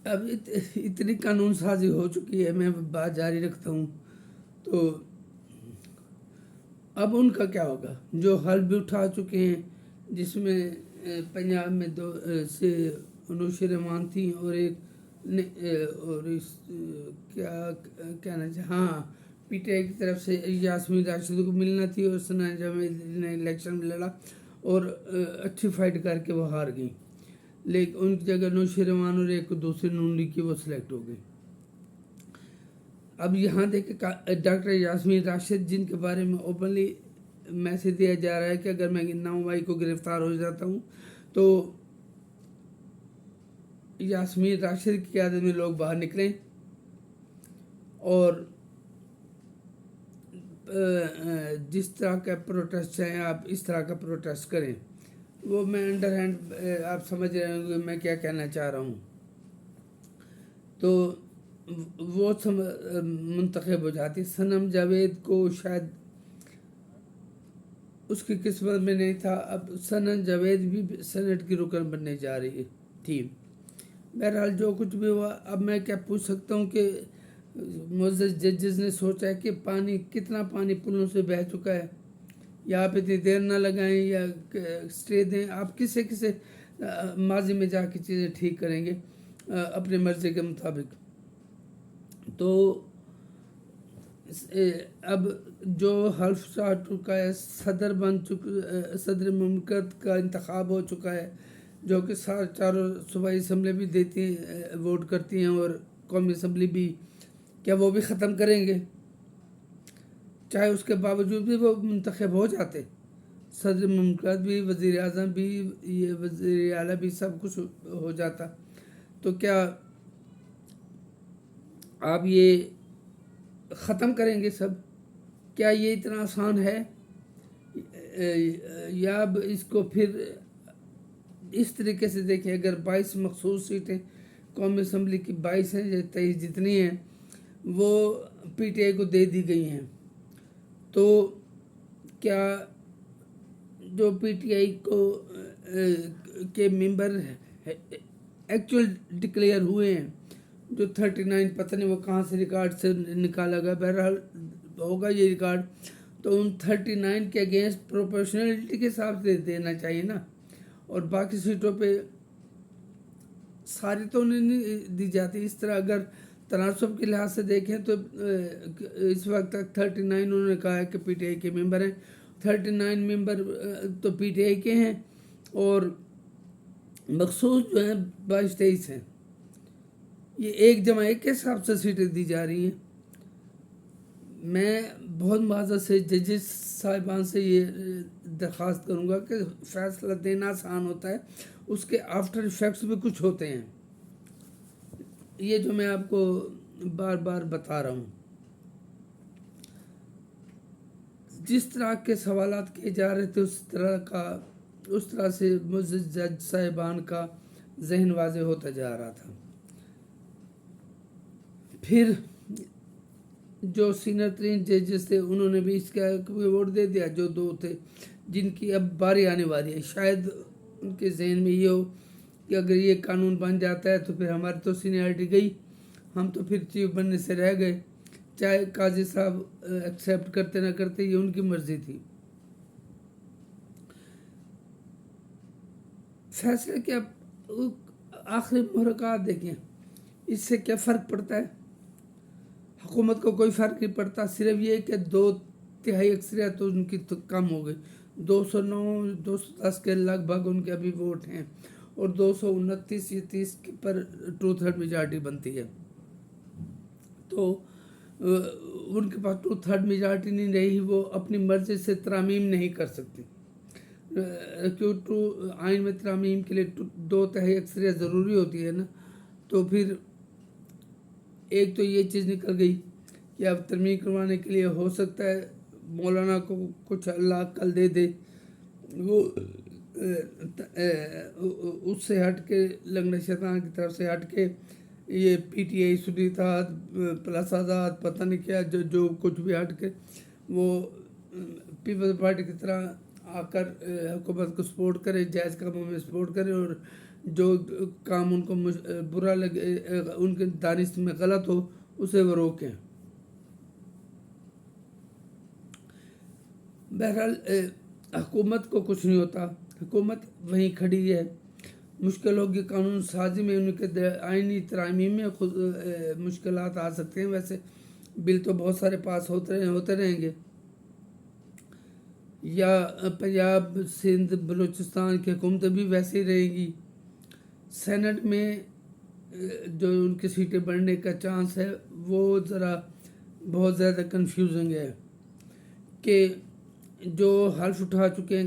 اب اتنی قانون سازی ہو چکی ہے، میں بات جاری رکھتا ہوں، تو اب ان کا کیا ہوگا؟ جو حل بھی اٹھا چکے ہیں، جس میں پنجاب میں دو سے انوشی رحمان تھیں، اور ایک اور کیا کہنا چاہیے، ہاں پی ٹی آئی کی طرف سے یاسمین راشد کو ملنا تھی، اور ثنا جاوید نے الیکشن میں لڑا اور اچھی فائٹ کر کے وہ ہار گئی، لیکن ان کی جگہ انوشی رحمان اور ایک دوسری نون لیگ کی وہ سلیکٹ ہو گئی۔ اب یہاں دیکھیں ڈاکٹر یاسمین راشد، جن کے بارے میں اوپنلی میسج دیا جا رہا ہے کہ اگر میں 9 مئی کو گرفتار ہو جاتا ہوں تو یاسمین راشد کی قیادت میں لوگ باہر نکلیں اور جس طرح کا پروٹیسٹ چاہیں آپ اس طرح کا پروٹیسٹ کریں۔ وہ میں انڈر ہینڈ آپ سمجھ رہے ہوں کہ میں کیا کہنا چاہ رہا ہوں۔ تو وہ منتخب ہو جاتی۔ صنم جاوید کو شاید اس کی قسمت میں نہیں تھا، اب صنم جاوید بھی سینٹ کی رکن بننے جا رہی تھی۔ بہرحال جو کچھ بھی ہوا، اب میں کیا پوچھ سکتا ہوں کہ معزز ججز نے سوچا ہے کہ کتنا پانی پلوں سے بہہ چکا ہے، یا آپ اتنی دیر نہ لگائیں یا اسٹے دیں، آپ کسے ماضی میں جا کے چیزیں ٹھیک کریں گے اپنے مرضی کے مطابق۔ تو اب جو حلف چاہ چکا ہے، صدر مملکت کا انتخاب ہو چکا ہے، جو کہ چاروں صوبائی اسمبلی بھی دیتی ہیں، ووٹ کرتی ہیں، اور قومی اسمبلی بھی، کیا وہ بھی ختم کریں گے؟ چاہے اس کے باوجود بھی وہ منتخب ہو جاتے، صدر مملکت بھی، وزیر اعظم بھی، یہ وزیر اعلیٰ بھی، سب کچھ ہو جاتا، تو کیا آپ یہ ختم کریں گے سب؟ کیا یہ اتنا آسان ہے؟ یا اب اس کو پھر اس طریقے سے دیکھیں، اگر 22 مخصوص سیٹیں قومی اسمبلی کی 22 ہیں یا 23 جتنی ہیں وہ پی ٹی آئی کو دے دی گئی ہیں، تو کیا جو پی ٹی آئی کے ممبر ایکچوئل ڈکلیئر ہوئے ہیں، جو 39 پتہ نہیں وہ کہاں سے ریکارڈ سے نکالا گیا، بہرحال ہوگا یہ ریکارڈ، تو ان 39 کے اگینسٹ پروپورشنلٹی کے حساب سے دینا چاہیے نا، اور باقی سیٹوں پہ ساری تو نہیں دی جاتی۔ اس طرح اگر تناسب کے لحاظ سے دیکھیں تو اس وقت تک 39 انہوں نے کہا ہے کہ پی ٹی آئی کے ممبر ہیں، 39 ممبر تو پی ٹی آئی کے ہیں، اور مخصوص جو ہیں 22-23 ہیں، یہ 1+1 کے حساب سے سیٹیں دی جا رہی ہیں۔ میں بہت معذرت سے ججز صاحبان سے یہ درخواست کروں گا کہ فیصلہ دینا آسان ہوتا ہے، اس کے آفٹر ایفیکٹس بھی کچھ ہوتے ہیں، یہ جو میں آپ کو بار بار بتا رہا ہوں۔ جس طرح کے سوالات کیے جا رہے تھے اس طرح سے معزز جج صاحبان کا ذہن واضح ہوتا جا رہا تھا۔ پھر جو سینئر ترین ججز تھے انہوں نے بھی اس کا ووٹ دے دیا، جو 2 تھے جن کی اب باری آنے والی ہے۔ شاید ان کے ذہن میں یہ ہو کہ اگر یہ قانون بن جاتا ہے تو پھر ہماری تو سینئرٹی گئی، ہم تو پھر چیف بننے سے رہ گئے، چاہے قاضی صاحب ایکسیپٹ کرتے نہ کرتے، یہ ان کی مرضی تھی۔ فیصلے کے آخری محرکات دیکھیں، اس سے کیا فرق پڑتا ہے؟ حکومت کو کوئی فرق نہیں پڑتا، صرف یہ کہ 2/3 اکثریت تو ان کی کم ہو گئی، 209-210 کے لگ بھگ ان کے ابھی ووٹ ہیں، اور 229 یا 30 پر 2/3 میجارٹی بنتی ہے، تو ان کے پاس 2/3 میجارٹی نہیں رہی، وہ اپنی مرضی سے ترامیم نہیں کر سکتی، کیوں آئین میں ترامیم کے لیے 2/3 اکثریت ضروری ہوتی ہے نا، تو پھر ایک تو یہ چیز نکل گئی کہ اب ترمیم کروانے کے لیے ہو سکتا ہے مولانا کو کچھ اللہ عقل دے دے، وہ اس سے ہٹ کے لنگڑے شیطان کی طرف سے ہٹ کے یہ پی ٹی آئی سنی اتحاد پلس آزاد پتہ نہیں کیا جو کچھ بھی ہٹ کے وہ پیپلز پارٹی کی طرح آ کر حکومت کو سپورٹ کرے، جائز کاموں میں سپورٹ کرے، اور جو کام ان کو برا لگے، ان کے دانش میں غلط ہو، اسے وہ روکیں۔ بہرحال حکومت کو کچھ نہیں ہوتا، حکومت وہیں کھڑی ہے۔ مشکل ہوگی قانون سازی میں، ان کے آئینی ترامیم میں خود مشکلات آ سکتے ہیں۔ ویسے بل تو بہت سارے پاس ہوتے رہیں گے، یا پنجاب، سندھ، بلوچستان کی حکومتیں بھی ویسے ہی رہیں گی۔ سینٹ میں جو ان کی سیٹیں بڑھنے کا چانس ہے وہ ذرا بہت زیادہ کنفیوزنگ ہے، کہ جو حلف اٹھا چکے ہیں،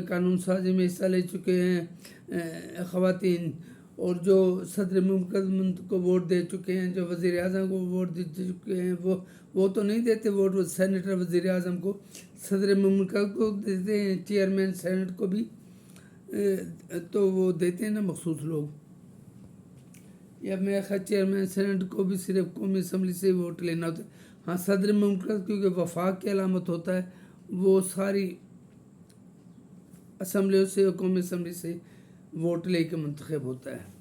قانون سازی میں حصہ لے چکے ہیں خواتین، اور جو صدر مملکت کو ووٹ دے چکے ہیں، جو وزیر اعظم کو ووٹ دے چکے ہیں، وہ تو نہیں دیتے ووٹ سینیٹر وزیر اعظم کو، صدر مملکت کو دیتے ہیں، چیئرمین سینٹ کو بھی تو وہ دیتے ہیں نا مخصوص لوگ، یا میرا خیال چیئرمین سینٹ کو بھی صرف قومی اسمبلی سے ووٹ لینا ہوتا ہے۔ ہاں، صدر مملکت کیونکہ وفاق کی علامت ہوتا ہے، وہ ساری اسمبلیوں سے، قومی اسمبلی سے ووٹ لے کے منتخب ہوتا ہے۔